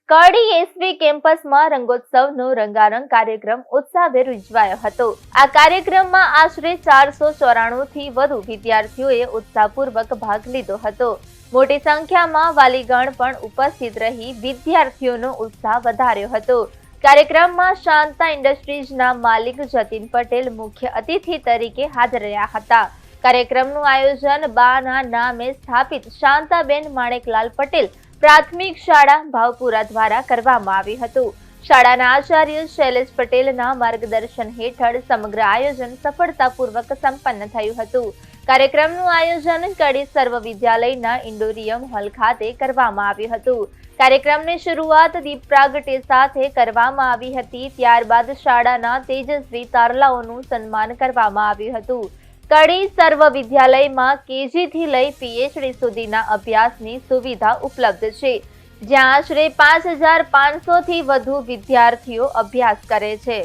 કડી SV કેમ્પસમાં રંગોત્સવનો રંગારંગ કાર્યક્રમ ઉત્સાહભેર ઉજવાયો હતો। આ કાર્યક્રમમાં આશરે 494 થી વધુ વિદ્યાર્થીઓએ ઉત્સાહપૂર્વક ભાગ લીધો હતો। મોટી સંખ્યામાં વાલીગણ પણ ઉપસ્થિત રહી વિદ્યાર્થીઓનો ઉત્સાહ વધાર્યો હતો। કાર્યક્રમમાં શાંતા ઇન્ડસ્ટ્રીઝના માલિક જતીન પટેલ મુખ્ય અતિથિ તરીકે હાજર રહ્યા હતા। કાર્યક્રમનું આયોજન બાના નામે સ્થાપિત શાંતાબેન માણેકલાલ પટેલ પ્રાથમિક શાળા ભાવપુરા દ્વારા કરવામાં આવ્યું હતું। શાળાના આચાર્ય શૈલેષ પટેલના માર્ગદર્શન હેઠળ સમગ્ર આયોજન સફળતાપૂર્વક સંપન્ન થયું હતું। કાર્યક્રમનું આયોજન કડી સર્વ વિદ્યાલયના ઇન્ડોરિયમ હોલ ખાતે કરવામાં આવ્યું હતું। કાર્યક્રમની શરૂઆત દીપ પ્રાગટ્ય સાથે કરવામાં આવી હતી। ત્યારબાદ શાળાના તેજસ્વી તારલાઓનું સન્માન કરવામાં આવ્યું હતું। કડી સર્વ વિદ્યાલયમાં કેજી થી લઈ પીએચડી સુધીના અભ્યાસની સુવિધા ઉપલબ્ધ છે, જ્યાં આશરે 5500 થી વધુ વિદ્યાર્થીઓ અભ્યાસ કરે છે।